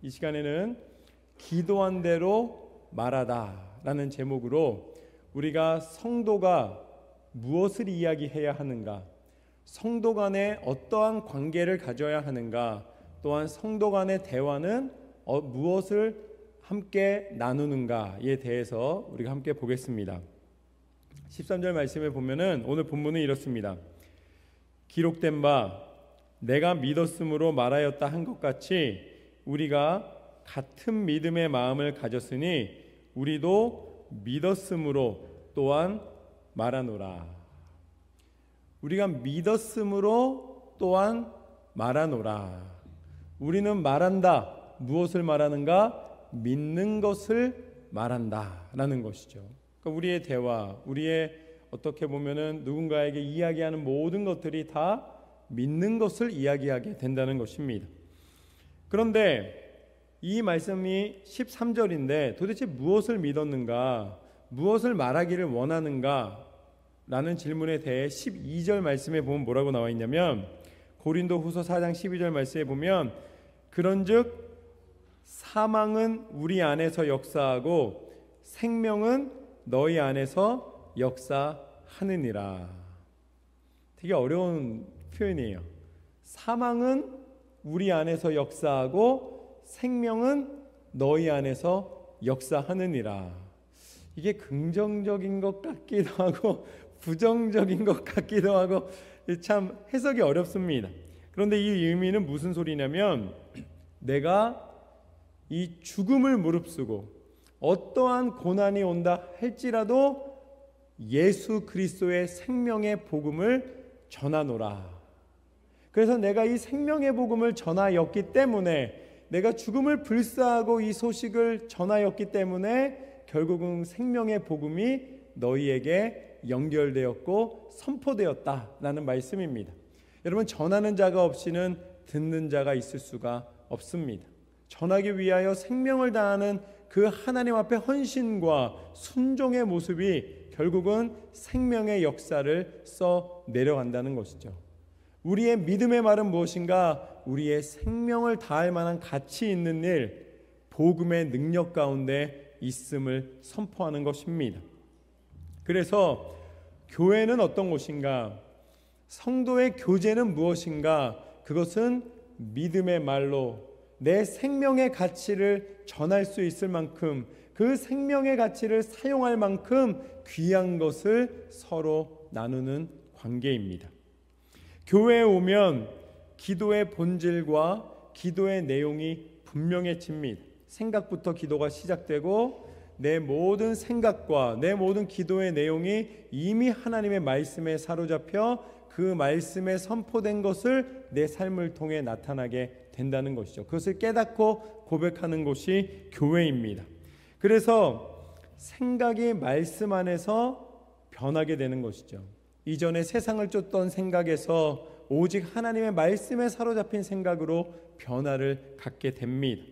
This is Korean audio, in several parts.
이 시간에는 기도한 대로 말하다 라는 제목으로 우리가 성도가 무엇을 이야기해야 하는가, 성도 간에 어떠한 관계를 가져야 하는가, 또한 성도 간의 대화는 무엇을 함께 나누는가에 대해서 우리가 함께 보겠습니다. 13절 말씀에 보면은 오늘 본문은 이렇습니다. 기록된 바 내가 믿었으므로 말하였다 한 것 같이 우리가 같은 믿음의 마음을 가졌으니 우리도 믿었으므로 또한 말하노라. 우리가 믿었으므로 또한 말하노라. 우리는 말한다. 무엇을 말하는가? 믿는 것을 말한다 라는 것이죠. 그러니까 우리의 대화, 우리의 어떻게 보면은 누군가에게 이야기하는 모든 것들이 다 믿는 것을 이야기하게 된다는 것입니다. 그런데 이 말씀이 13절인데 도대체 무엇을 믿었는가, 무엇을 말하기를 원하는가 라는 질문에 대해 12절 말씀에 보면 뭐라고 나와 있냐면, 고린도후서 4장 12절 말씀에 보면 그런즉 사망은 우리 안에서 역사하고 생명은 너희 안에서 역사하느니라. 되게 어려운 표현이에요. 사망은 우리 안에서 역사하고 생명은 너희 안에서 역사하느니라. 이게 긍정적인 것 같기도 하고 부정적인 것 같기도 하고 참 해석이 어렵습니다. 그런데 이 의미는 무슨 소리냐면, 내가 이 죽음을 무릅쓰고 어떠한 고난이 온다 할지라도 예수 그리스도의 생명의 복음을 전하노라. 그래서 내가 이 생명의 복음을 전하였기 때문에, 내가 죽음을 불사하고 이 소식을 전하였기 때문에 결국은 생명의 복음이 너희에게 연결되었고 선포되었다라는 말씀입니다. 여러분, 전하는 자가 없이는 듣는 자가 있을 수가 없습니다. 전하기 위하여 생명을 다하는 그 하나님 앞에 헌신과 순종의 모습이 결국은 생명의 역사를 써 내려간다는 것이죠. 우리의 믿음의 말은 무엇인가? 우리의 생명을 다할 만한 가치 있는 일, 복음의 능력 가운데 있음을 선포하는 것입니다. 그래서 교회는 어떤 곳인가? 성도의 교제는 무엇인가? 그것은 믿음의 말로 내 생명의 가치를 전할 수 있을 만큼, 그 생명의 가치를 사용할 만큼 귀한 것을 서로 나누는 관계입니다. 교회에 오면 기도의 본질과 기도의 내용이 분명해집니다. 생각부터 기도가 시작되고 내 모든 생각과 내 모든 기도의 내용이 이미 하나님의 말씀에 사로잡혀 그 말씀에 선포된 것을 내 삶을 통해 나타나게 된다는 것이죠. 그것을 깨닫고 고백하는 곳이 교회입니다. 그래서 생각이 말씀 안에서 변하게 되는 것이죠. 이전에 세상을 쫓던 생각에서 오직 하나님의 말씀에 사로잡힌 생각으로 변화를 갖게 됩니다.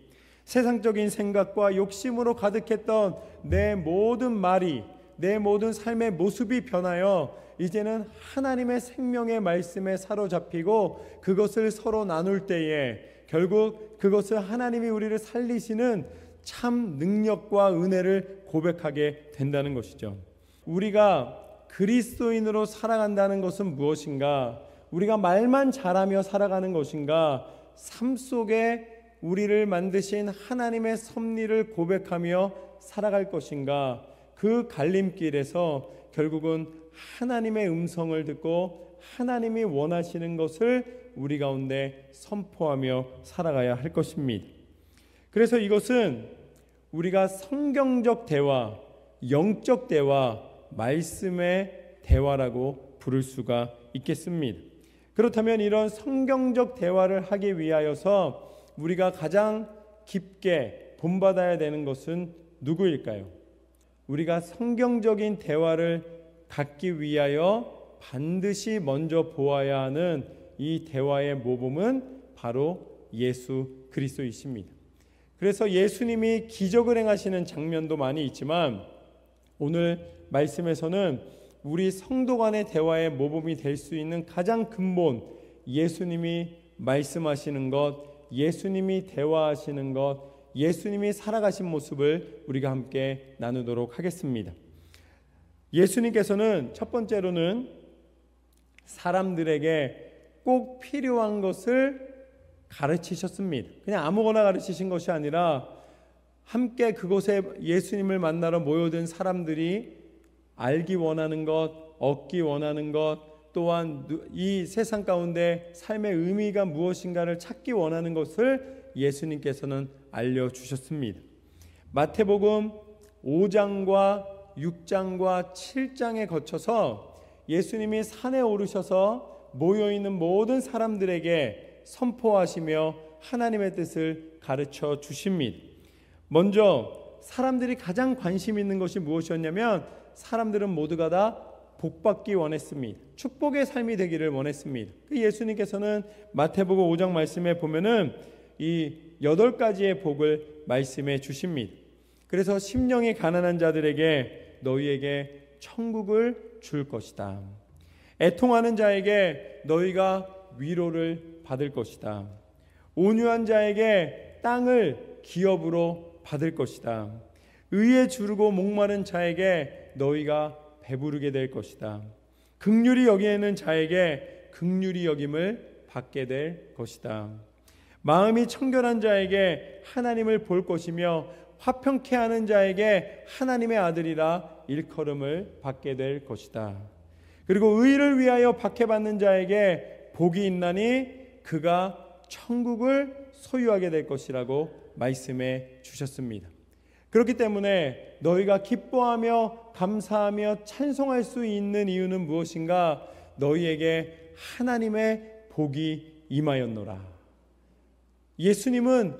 세상적인 생각과 욕심으로 가득했던 내 모든 말이, 내 모든 삶의 모습이 변하여 이제는 하나님의 생명의 말씀에 사로잡히고 그것을 서로 나눌 때에 결국 그것을 하나님이 우리를 살리시는 참 능력과 은혜를 고백하게 된다는 것이죠. 우리가 그리스도인으로 살아간다는 것은 무엇인가? 우리가 말만 잘하며 살아가는 것인가? 삶 속에 우리를 만드신 하나님의 섭리를 고백하며 살아갈 것인가? 그 갈림길에서 결국은 하나님의 음성을 듣고 하나님이 원하시는 것을 우리 가운데 선포하며 살아가야 할 것입니다. 그래서 이것은 우리가 성경적 대화, 영적 대화, 말씀의 대화라고 부를 수가 있겠습니다. 그렇다면 이런 성경적 대화를 하기 위하여서 우리가 가장 깊게 본받아야 되는 것은 누구일까요? 우리가 성경적인 대화를 갖기 위하여 반드시 먼저 보아야 하는 이 대화의 모범은 바로 예수 그리스도이십니다. 그래서 예수님이 기적을 행하시는 장면도 많이 있지만 오늘 말씀에서는 우리 성도 간의 대화의 모범이 될 수 있는 가장 근본, 예수님이 말씀하시는 것, 예수님이 대화하시는 것, 예수님이 살아가신 모습을 우리가 함께 나누도록 하겠습니다. 예수님께서는 첫 번째로는 사람들에게 꼭 필요한 것을 가르치셨습니다. 그냥 아무거나 가르치신 것이 아니라 함께 그곳에 예수님을 만나러 모여든 사람들이 알기 원하는 것, 얻기 원하는 것, 또한 이 세상 가운데 삶의 의미가 무엇인가를 찾기 원하는 것을 예수님께서는 알려주셨습니다. 마태복음 5장과 6장과 7장에 거쳐서 예수님이 산에 오르셔서 모여있는 모든 사람들에게 선포하시며 하나님의 뜻을 가르쳐 주십니다. 먼저 사람들이 가장 관심 있는 것이 무엇이었냐면 사람들은 모두가 다 복받기 원했습니다. 축복의 삶이 되기를 원했습니다. 예수님께서는 마태복음 5장 말씀에 보면은 이 8가지의 복을 말씀해 주십니다. 그래서 심령이 가난한 자들에게 너희에게 천국을 줄 것이다. 애통하는 자에게 너희가 위로를 받을 것이다. 온유한 자에게 땅을 기업으로 받을 것이다. 의에 주르고 목마른 자에게 너희가 배부르게 될 것이다. 긍휼히 여기는 자에게 긍휼히 여김을 받게 될 것이다. 마음이 청결한 자에게 하나님을 볼 것이며 화평케 하는 자에게 하나님의 아들이라 일컬음을 받게 될 것이다. 그리고 의를 위하여 박해받는 자에게 복이 있나니 그가 천국을 소유하게 될 것이라고 말씀해 주셨습니다. 그렇기 때문에 너희가 기뻐하며 감사하며 찬송할 수 있는 이유는 무엇인가? 너희에게 하나님의 복이 임하였노라. 예수님은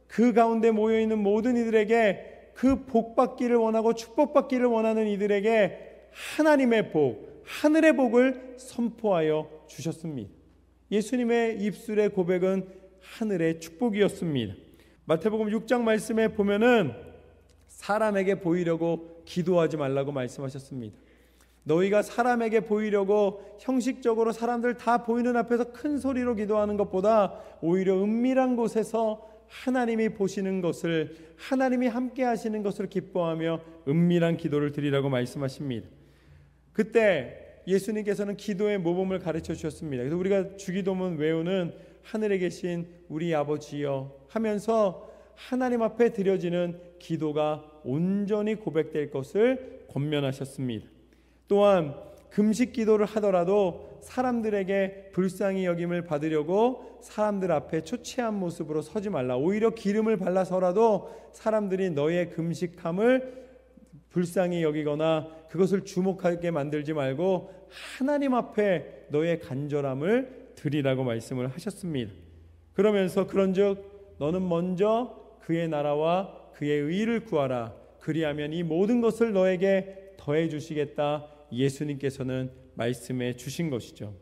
그 가운데 모여있는 모든 이들에게 그 복받기를 원하고 축복받기를 원하는 이들에게 하나님의 복, 하늘의 복을 선포하여 주셨습니다. 예수님의 입술의 고백은 하늘의 축복이었습니다. 마태복음 6장 말씀에 보면은 사람에게 보이려고 기도하지 말라고 말씀하셨습니다. 너희가 사람에게 보이려고 형식적으로 사람들 다 보이는 앞에서 큰 소리로 기도하는 것보다 오히려 은밀한 곳에서 하나님이 보시는 것을, 하나님이 함께 하시는 것을 기뻐하며 은밀한 기도를 드리라고 말씀하십니다. 그때 예수님께서는 기도의 모범을 가르쳐 주셨습니다. 그래서 우리가 주기도문 외우는 하늘에 계신 우리 아버지여 하면서 하나님 앞에 드려지는 기도가 온전히 고백될 것을 권면하셨습니다. 또한 금식 기도를 하더라도 사람들에게 불쌍히 여김을 받으려고 사람들 앞에 초췌한 모습으로 서지 말라. 오히려 기름을 발라서라도 사람들이 너의 금식함을 불쌍히 여기거나 그것을 주목하게 만들지 말고 하나님 앞에 너의 간절함을 드리라고 말씀을 하셨습니다. 그러면서 그런즉 너는 먼저 그의 나라와 그의 의를 구하라. 그리하면 이 모든 것을 너에게 더해 주시겠다. 예수님께서는 말씀해 주신 것이죠.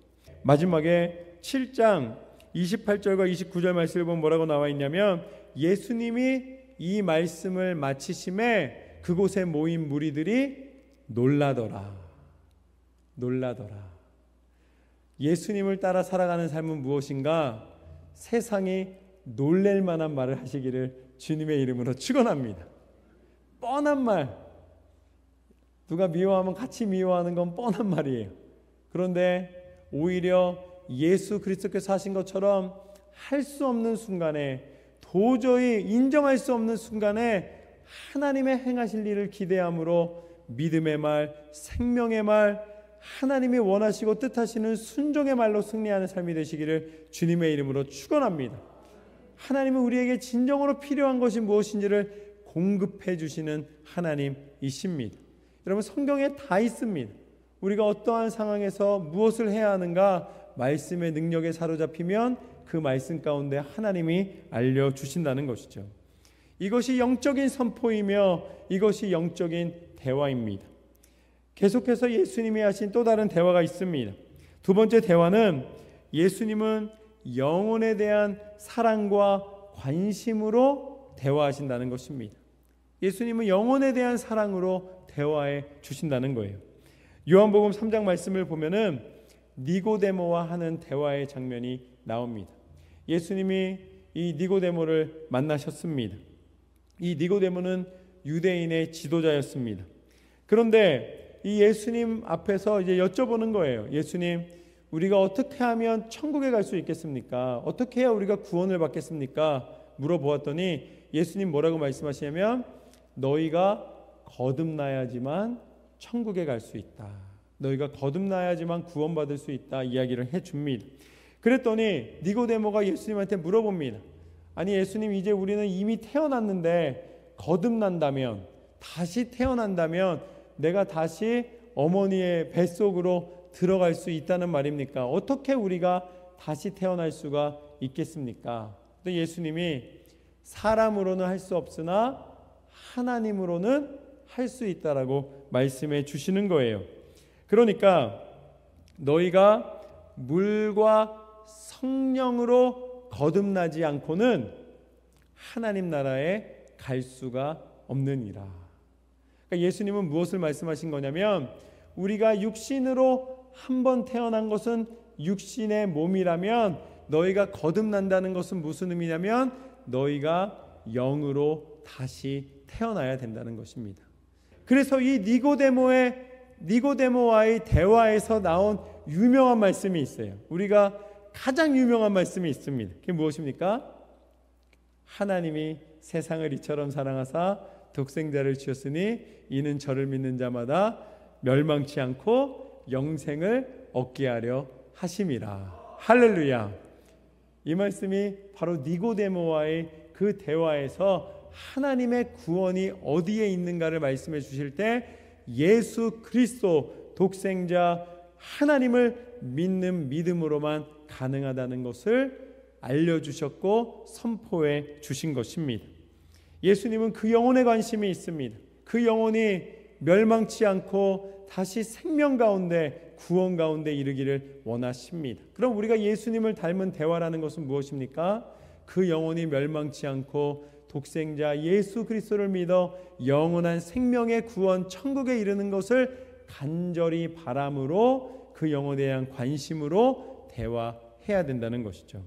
마지막에 7장 28절과 29절 말씀을 보면 뭐라고 나와 있냐면 예수님이 이 말씀을 마치심에 그곳에 모인 무리들이 놀라더라. 예수님을 따라 살아가는 삶은 무엇인가? 세상이 놀랄 만한 말을 하시기를 주님의 이름으로 축원합니다. 뻔한 말, 누가 미워하면 같이 미워하는 건 뻔한 말이에요. 그런데 오히려 예수 그리스도께서 하신 것처럼 할 수 없는 순간에, 도저히 인정할 수 없는 순간에 하나님의 행하실 일을 기대함으로 믿음의 말, 생명의 말, 하나님이 원하시고 뜻하시는 순종의 말로 승리하는 삶이 되시기를 주님의 이름으로 축원합니다. 하나님은 우리에게 진정으로 필요한 것이 무엇인지를 공급해 주시는 하나님이십니다. 여러분, 성경에 다 있습니다. 우리가 어떠한 상황에서 무엇을 해야 하는가 말씀의 능력에 사로잡히면 그 말씀 가운데 하나님이 알려주신다는 것이죠. 이것이 영적인 선포이며 이것이 영적인 대화입니다. 계속해서 예수님이 하신 또 다른 대화가 있습니다. 두 번째 대화는 예수님은 영혼에 대한 사랑과 관심으로 대화하신다는 것입니다. 예수님은 영혼에 대한 사랑으로 대화해 주신다는 거예요. 요한복음 3장 말씀을 보면은 니고데모와 하는 대화의 장면이 나옵니다. 예수님이 이 니고데모를 만나셨습니다. 이 니고데모는 유대인의 지도자였습니다. 그런데 이 예수님 앞에서 이제 여쭤보는 거예요. 예수님, 우리가 어떻게 하면 천국에 갈 수 있겠습니까? 어떻게 해야 우리가 구원을 받겠습니까? 물어보았더니 예수님 뭐라고 말씀하시냐면, 너희가 거듭나야지만 천국에 갈 수 있다. 너희가 거듭나야지만 구원받을 수 있다. 이야기를 해줍니다. 그랬더니 니고데모가 예수님한테 물어봅니다. 아니 예수님, 이제 우리는 이미 태어났는데 거듭난다면, 다시 태어난다면 내가 다시 어머니의 뱃속으로 들어갈 수 있다는 말입니까? 어떻게 우리가 다시 태어날 수가 있겠습니까? 또 예수님이 사람으로는 할 수 없으나 하나님으로는 할 수 있다라고 말씀해 주시는 거예요. 그러니까 너희가 물과 성령으로 거듭나지 않고는 하나님 나라에 갈 수가 없느니라. 그러니까 예수님은 무엇을 말씀하신 거냐면, 우리가 육신으로 한번 태어난 것은 육신의 몸이라면, 너희가 거듭난다는 것은 무슨 의미냐면 너희가 영으로 다시 태어나야 된다는 것입니다. 그래서 이 니고데모와의 대화에서 나온 유명한 말씀이 있어요. 우리가 가장 유명한 말씀이 있습니다. 그게 무엇입니까? 하나님이 세상을 이처럼 사랑하사 독생자를 주셨으니 이는 저를 믿는 자마다 멸망치 않고 영생을 얻게 하려 하심이라. 할렐루야. 이 말씀이 바로 니고데모와의 그 대화에서 하나님의 구원이 어디에 있는가를 말씀해 주실 때, 예수 그리스도 독생자 하나님을 믿는 믿음으로만 가능하다는 것을 알려주셨고 선포해 주신 것입니다. 예수님은 그 영혼에 관심이 있습니다. 그 영혼이 멸망치 않고 다시 생명 가운데, 구원 가운데 이르기를 원하십니다. 그럼 우리가 예수님을 닮은 대화라는 것은 무엇입니까? 그 영혼이 멸망치 않고 독생자 예수 그리스도를 믿어 영원한 생명의 구원, 천국에 이르는 것을 간절히 바람으로, 그 영혼에 대한 관심으로 대화해야 된다는 것이죠.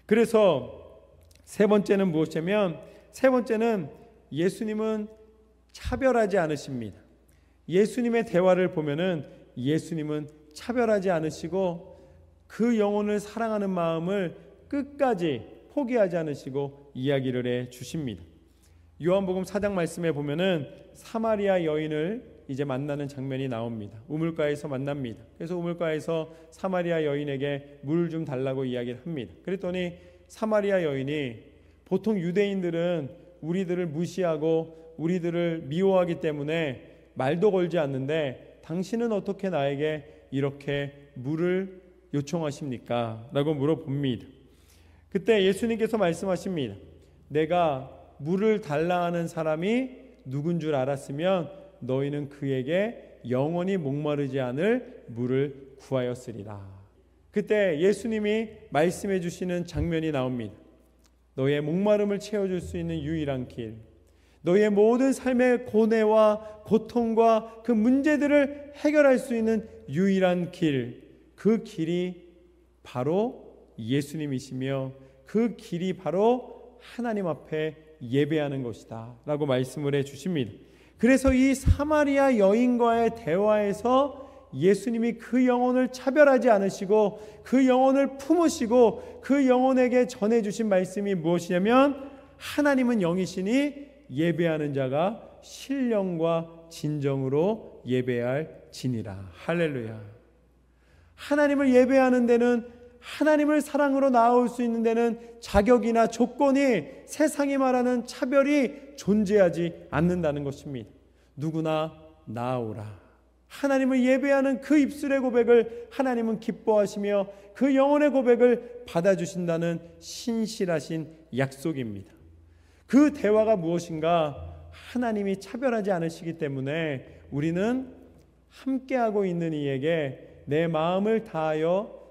그래서 세 번째는 무엇이냐면, 세 번째는 예수님은 차별하지 않으십니다. 예수님의 대화를 보면은 예수님은 차별하지 않으시고 그 영혼을 사랑하는 마음을 끝까지 포기하지 않으시고 이야기를 해 주십니다. 요한복음 4장 말씀에 보면은 사마리아 여인을 이제 만나는 장면이 나옵니다. 우물가에서 만납니다. 그래서 우물가에서 사마리아 여인에게 물 좀 달라고 이야기를 합니다. 그랬더니 사마리아 여인이, 보통 유대인들은 우리들을 무시하고 우리들을 미워하기 때문에 말도 걸지 않는데, 당신은 어떻게 나에게 이렇게 물을 요청하십니까? 라고 물어봅니다. 그때 예수님께서 말씀하십니다. 내가 물을 달라 하는 사람이 누군 줄 알았으면 너희는 그에게 영원히 목마르지 않을 물을 구하였으리라. 그때 예수님이 말씀해 주시는 장면이 나옵니다. 너의 목마름을 채워줄 수 있는 유일한 길, 너의 모든 삶의 고뇌와 고통과 그 문제들을 해결할 수 있는 유일한 길, 그 길이 바로 예수님이시며 그 길이 바로 하나님 앞에 예배하는 것이다 라고 말씀을 해 주십니다. 그래서 이 사마리아 여인과의 대화에서 예수님이 그 영혼을 차별하지 않으시고 그 영혼을 품으시고 그 영혼에게 전해주신 말씀이 무엇이냐면, 하나님은 영이시니 예배하는 자가 신령과 진정으로 예배할 지니라. 할렐루야. 하나님을 예배하는 데는, 하나님을 사랑으로 나아올 수 있는 데는 자격이나 조건이, 세상이 말하는 차별이 존재하지 않는다는 것입니다. 누구나 나아오라. 하나님을 예배하는 그 입술의 고백을 하나님은 기뻐하시며 그 영혼의 고백을 받아주신다는 신실하신 약속입니다. 그 대화가 무엇인가? 하나님이 차별하지 않으시기 때문에 우리는 함께하고 있는 이에게 내 마음을 다하여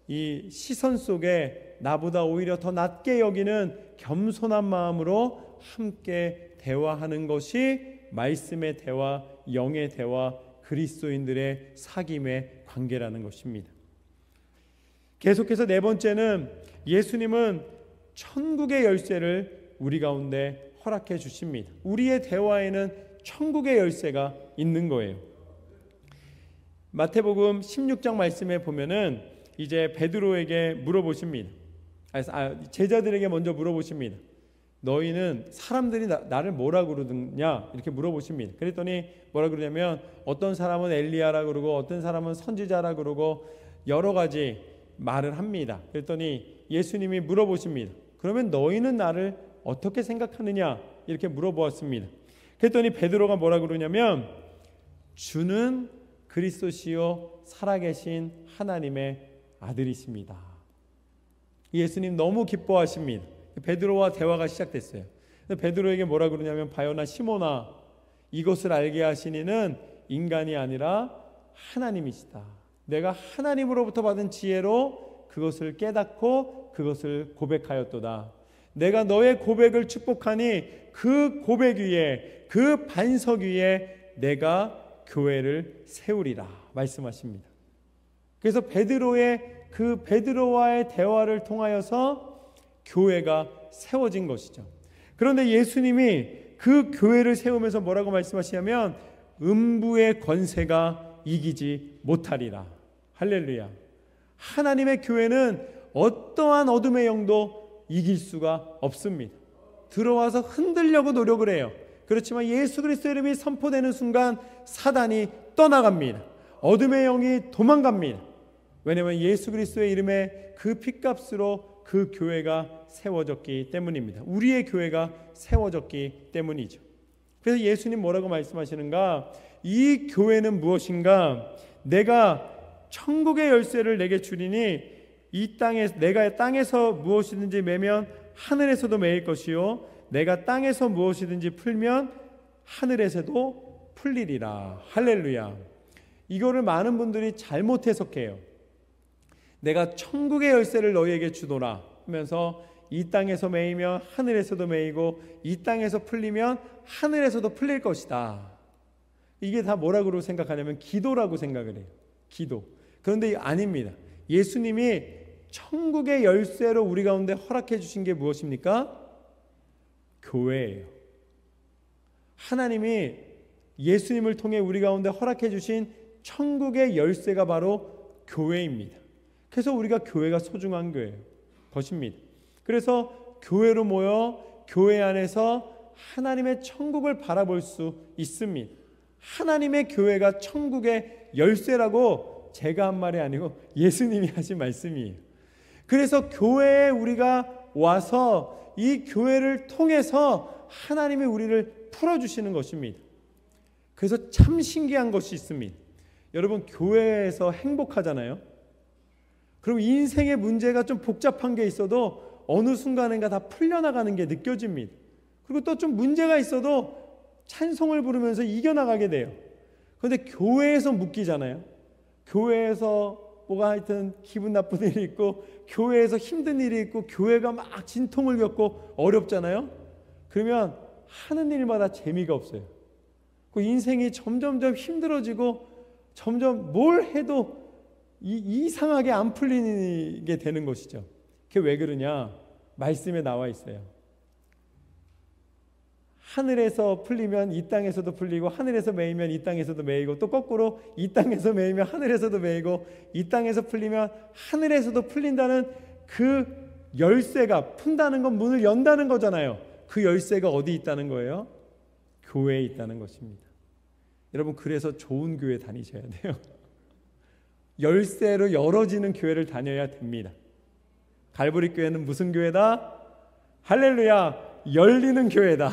이 시선 속에 나보다 오히려 더 낮게 여기는 겸손한 마음으로 함께 대화하는 것이 말씀의 대화, 영의 대화, 그리스도인들의 사귐의 관계라는 것입니다. 계속해서 네 번째는, 예수님은 천국의 열쇠를 우리 가운데 허락해 주십니다. 우리의 대화에는 천국의 열쇠가 있는 거예요. 마태복음 16장 말씀에 보면은 이제 베드로에게 물어보십니다. 제자들에게 먼저 물어보십니다. 너희는 사람들이 나를 뭐라 그러느냐 이렇게 물어보십니다. 그랬더니 뭐라 그러냐면 어떤 사람은 엘리야라 그러고 어떤 사람은 선지자라 그러고 여러 가지 말을 합니다. 그랬더니 예수님이 물어보십니다. 그러면 너희는 나를 어떻게 생각하느냐 이렇게 물어보았습니다. 그랬더니 베드로가 뭐라 그러냐면 주는 그리스도시요 살아계신 하나님의 아들이십니다. 예수님 너무 기뻐하십니다. 베드로와 대화가 시작됐어요. 베드로에게 뭐라 그러냐면 바요나 시몬아 이것을 알게 하신 이는 인간이 아니라 하나님이시다. 내가 하나님으로부터 받은 지혜로 그것을 깨닫고 그것을 고백하였도다. 내가 너의 고백을 축복하니 그 고백 위에 그 반석 위에 내가 교회를 세우리라 말씀하십니다. 그래서 베드로와의 대화를 통하여서 교회가 세워진 것이죠. 그런데 예수님이 그 교회를 세우면서 뭐라고 말씀하시냐면 음부의 권세가 이기지 못하리라. 할렐루야. 하나님의 교회는 어떠한 어둠의 영도 이길 수가 없습니다. 들어와서 흔들려고 노력을 해요. 그렇지만 예수 그리스도의 이름이 선포되는 순간 사단이 떠나갑니다. 어둠의 영이 도망갑니다. 왜냐하면 예수 그리스도의 이름에 그 핏값으로 그 교회가 세워졌기 때문입니다. 우리의 교회가 세워졌기 때문이죠. 그래서 예수님 뭐라고 말씀하시는가? 이 교회는 무엇인가? 내가 천국의 열쇠를 내게 주리니 내가 땅에서 무엇이든지 매면 하늘에서도 매일 것이요 내가 땅에서 무엇이든지 풀면 하늘에서도 풀리리라. 할렐루야. 이거를 많은 분들이 잘못 해석해요. 내가 천국의 열쇠를 너희에게 주노라 하면서 이 땅에서 매이면 하늘에서도 매이고 이 땅에서 풀리면 하늘에서도 풀릴 것이다. 이게 다 뭐라고 생각하냐면 기도라고 생각을 해요. 기도. 그런데 아닙니다. 예수님이 천국의 열쇠로 우리 가운데 허락해 주신 게 무엇입니까? 교회예요. 하나님이 예수님을 통해 우리 가운데 허락해 주신 천국의 열쇠가 바로 교회입니다. 그래서 우리가 교회가 소중한 것입니다. 그래서 교회로 모여 교회 안에서 하나님의 천국을 바라볼 수 있습니다. 하나님의 교회가 천국의 열쇠라고 제가 한 말이 아니고 예수님이 하신 말씀이에요. 그래서 교회에 우리가 와서 이 교회를 통해서 하나님이 우리를 풀어주시는 것입니다. 그래서 참 신기한 것이 있습니다. 여러분 교회에서 행복하잖아요. 그럼 인생의 문제가 좀 복잡한 게 있어도 어느 순간인가 다 풀려나가는 게 느껴집니다. 그리고 또 좀 문제가 있어도 찬송을 부르면서 이겨나가게 돼요. 그런데 교회에서 묶이잖아요. 교회에서 뭐가 하여튼 기분 나쁜 일이 있고 교회에서 힘든 일이 있고 교회가 막 진통을 겪고 어렵잖아요. 그러면 하는 일마다 재미가 없어요. 그 인생이 점점점 힘들어지고 점점 뭘 해도 이상하게 안 풀리게 되는 것이죠. 그게 왜 그러냐? 말씀에 나와 있어요. 하늘에서 풀리면 이 땅에서도 풀리고 하늘에서 매이면 이 땅에서도 매이고 또 거꾸로 이 땅에서 매이면 하늘에서도 매이고 이 땅에서 풀리면 하늘에서도 풀린다는 그 열쇠가 푼다는 건 문을 연다는 거잖아요. 그 열쇠가 어디 있다는 거예요? 교회에 있다는 것입니다. 여러분 그래서 좋은 교회 다니셔야 돼요. 열쇠로 열어지는 교회를 다녀야 됩니다. 갈보리 교회는 무슨 교회다? 할렐루야! 열리는 교회다.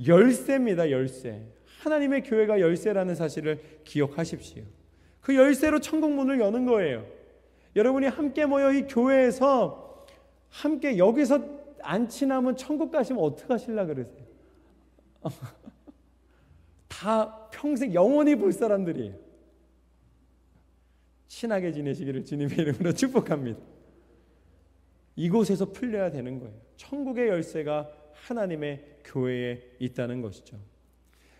열쇠입니다. 열쇠. 하나님의 교회가 열쇠라는 사실을 기억하십시오. 그 열쇠로 천국 문을 여는 거예요. 여러분이 함께 모여 이 교회에서 함께 여기서 안 친하면 천국 가시면 어떡하실라 그러세요? 다 평생 영원히 볼 사람들이에요. 친하게 지내시기를 주님의 이름으로 축복합니다. 이곳에서 풀려야 되는 거예요. 천국의 열쇠가 하나님의 교회에 있다는 것이죠.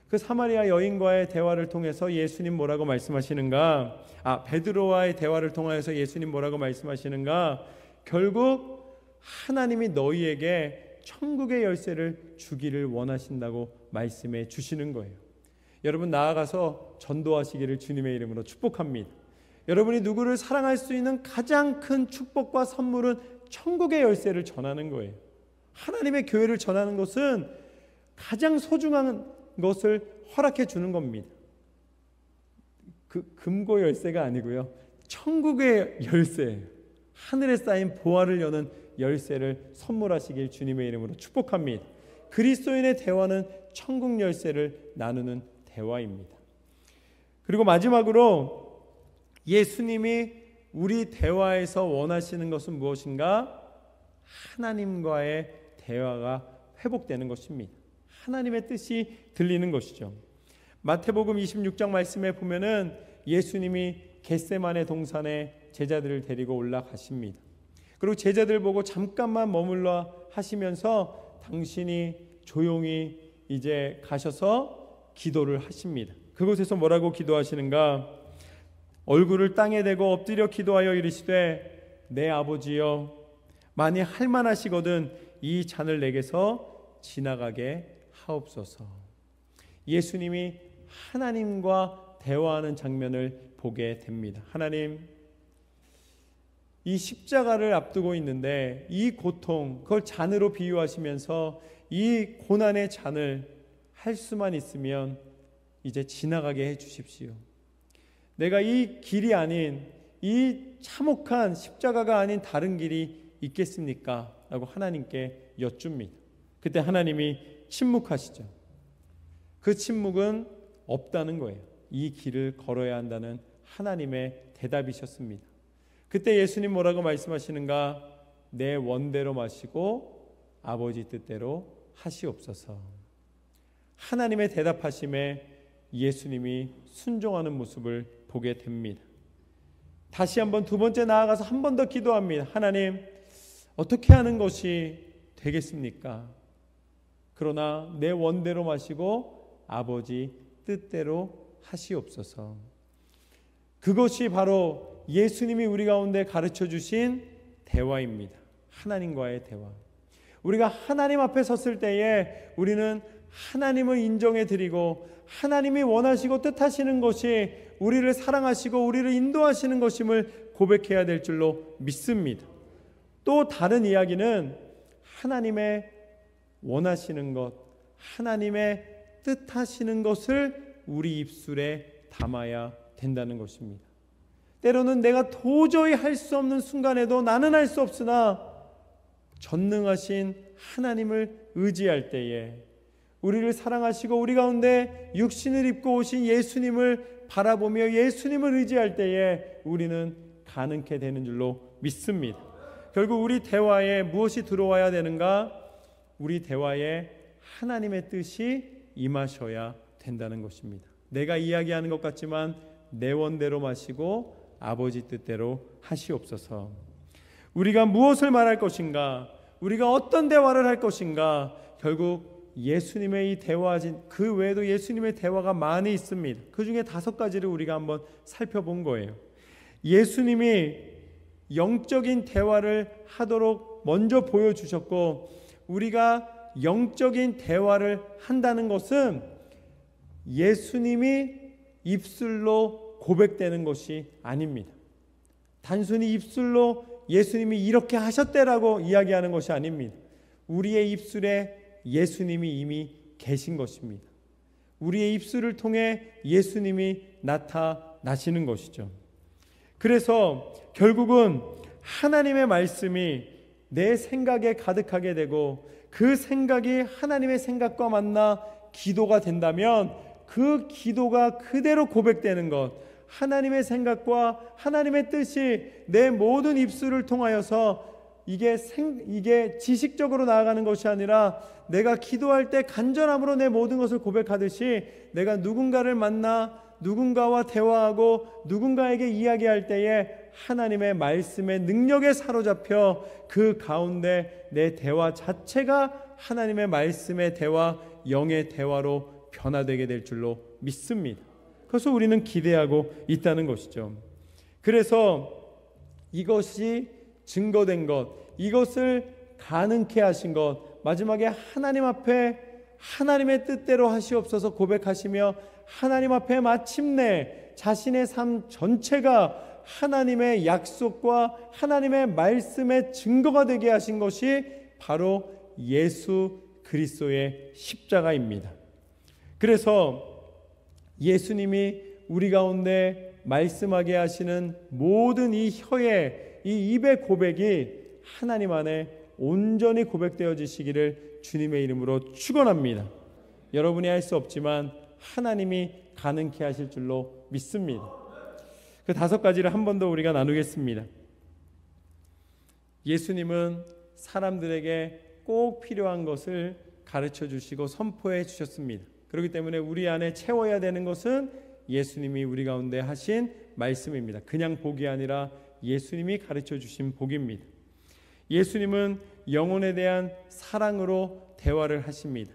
그 사마리아 여인과의 대화를 통해서 예수님 뭐라고 말씀하시는가? 베드로와의 대화를 통해서 예수님 뭐라고 말씀하시는가? 결국 하나님이 너희에게 천국의 열쇠를 주기를 원하신다고 말씀해 주시는 거예요. 여러분, 나아가서 전도하시기를 주님의 이름으로 축복합니다. 여러분이 누구를 사랑할 수 있는 가장 큰 축복과 선물은 천국의 열쇠를 전하는 거예요. 하나님의 교회를 전하는 것은 가장 소중한 것을 허락해 주는 겁니다. 금고 열쇠가 아니고요, 천국의 열쇠예요. 하늘에 쌓인 보화를 여는 열쇠를 선물하시길 주님의 이름으로 축복합니다. 그리스도인의 대화는 천국 열쇠를 나누는 대화입니다. 그리고 마지막으로 예수님이 우리 대화에서 원하시는 것은 무엇인가? 하나님과의 대화가 회복되는 것입니다. 하나님의 뜻이 들리는 것이죠. 마태복음 26장 말씀에 보면은 예수님이 겟세마네 동산에 제자들을 데리고 올라가십니다. 그리고 제자들 보고 잠깐만 머물러 하시면서 당신이 조용히 이제 가셔서 기도를 하십니다. 그곳에서 뭐라고 기도하시는가? 얼굴을 땅에 대고 엎드려 기도하여 이르시되 내 아버지여, 만일 할만하시거든 이 잔을 내게서 지나가게 하옵소서. 예수님이 하나님과 대화하는 장면을 보게 됩니다. 하나님, 이 십자가를 앞두고 있는데 이 고통, 그걸 잔으로 비유하시면서 이 고난의 잔을 할 수만 있으면 이제 지나가게 해 주십시오. 내가 이 길이 아닌, 이 참혹한 십자가가 아닌 다른 길이 있겠습니까? 라고 하나님께 여쭙니다. 그때 하나님이 침묵하시죠. 그 침묵은 없다는 거예요. 이 길을 걸어야 한다는 하나님의 대답이셨습니다. 그때 예수님 뭐라고 말씀하시는가? 내 원대로 마시고 아버지 뜻대로 하시옵소서. 하나님의 대답하심에 예수님이 순종하는 모습을 보게 됩니다. 다시 한번 두 번째 나아가서 한 번 더 기도합니다. 하나님, 어떻게 하는 것이 되겠습니까? 그러나 내 원대로 마시고 아버지 뜻대로 하시옵소서. 그것이 바로 예수님이 우리 가운데 가르쳐 주신 대화입니다. 하나님과의 대화. 우리가 하나님 앞에 섰을 때에 우리는 하나님을 인정해 드리고 하나님이 원하시고 뜻하시는 것이 우리를 사랑하시고 우리를 인도하시는 것임을 고백해야 될 줄로 믿습니다. 또 다른 이야기는 하나님의 원하시는 것, 하나님의 뜻하시는 것을 우리 입술에 담아야 된다는 것입니다. 때로는 내가 도저히 할 수 없는 순간에도 나는 할 수 없으나 전능하신 하나님을 의지할 때에, 우리를 사랑하시고 우리 가운데 육신을 입고 오신 예수님을 바라보며 예수님을 의지할 때에 우리는 가능케 되는 줄로 믿습니다. 결국 우리 대화에 무엇이 들어와야 되는가? 우리 대화에 하나님의 뜻이 임하셔야 된다는 것입니다. 내가 이야기하는 것 같지만 내 원대로 마시고 아버지 뜻대로 하시옵소서. 우리가 무엇을 말할 것인가? 우리가 어떤 대화를 할 것인가? 결국 예수님의 이 대화진, 그 외에도 예수님의 대화가 많이 있습니다. 그 중에 5가지를 우리가 한번 살펴본 거예요. 예수님이 영적인 대화를 하도록 먼저 보여주셨고, 우리가 영적인 대화를 한다는 것은 예수님이 입술로 고백되는 것이 아닙니다. 단순히 입술로 예수님이 이렇게 하셨대라고 이야기하는 것이 아닙니다. 우리의 입술에 예수님이 이미 계신 것입니다. 우리의 입술을 통해 예수님이 나타나시는 것이죠. 그래서 결국은 하나님의 말씀이 내 생각에 가득하게 되고 그 생각이 하나님의 생각과 만나 기도가 된다면 그 기도가 그대로 고백되는 것, 하나님의 생각과 하나님의 뜻이 내 모든 입술을 통하여서 이게 지식적으로 나아가는 것이 아니라 내가 기도할 때 간절함으로 내 모든 것을 고백하듯이 내가 누군가를 만나 누군가와 대화하고 누군가에게 이야기할 때에 하나님의 말씀의 능력에 사로잡혀 그 가운데 내 대화 자체가 하나님의 말씀의 대화, 영의 대화로 변화되게 될 줄로 믿습니다. 그래서 우리는 기대하고 있다는 것이죠. 그래서 이것이 증거된 것, 이것을 가능케 하신 것, 마지막에 하나님 앞에 하나님의 뜻대로 하시옵소서 고백하시며 하나님 앞에 마침내 자신의 삶 전체가 하나님의 약속과 하나님의 말씀의 증거가 되게 하신 것이 바로 예수 그리스도의 십자가입니다. 그래서 예수님이 우리 가운데 말씀하게 하시는 모든 이 혀의 이 입의 고백이 하나님 안에 온전히 고백되어지시기를 주님의 이름으로 축원합니다. 여러분이 할 수 없지만 하나님이 가능케 하실 줄로 믿습니다. 그 5가지를 한 번 더 우리가 나누겠습니다. 예수님은 사람들에게 꼭 필요한 것을 가르쳐 주시고 선포해 주셨습니다. 그렇기 때문에 우리 안에 채워야 되는 것은 예수님이 우리 가운데 하신 말씀입니다. 그냥 복이 아니라 예수님이 가르쳐 주신 복입니다. 예수님은 영혼에 대한 사랑으로 대화를 하십니다.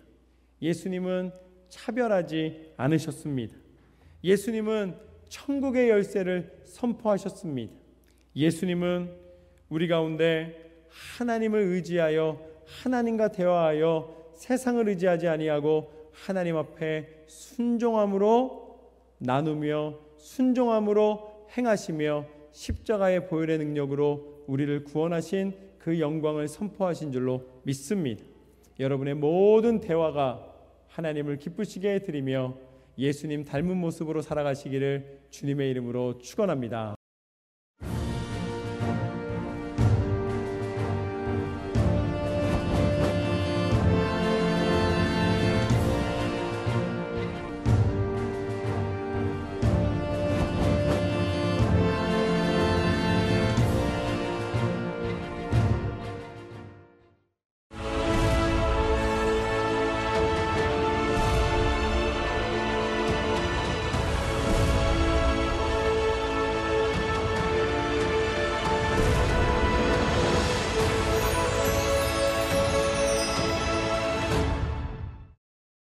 예수님은 차별하지 않으셨습니다. 예수님은 천국의 열쇠를 선포하셨습니다. 예수님은 우리 가운데 하나님을 의지하여 하나님과 대화하여 세상을 의지하지 아니하고 하나님 앞에 순종함으로 나누며 순종함으로 행하시며 십자가의 보혈의 능력으로 우리를 구원하신 그 영광을 선포하신 줄로 믿습니다. 여러분의 모든 대화가 하나님을 기쁘시게 해드리며 예수님 닮은 모습으로 살아가시기를 주님의 이름으로 축원합니다.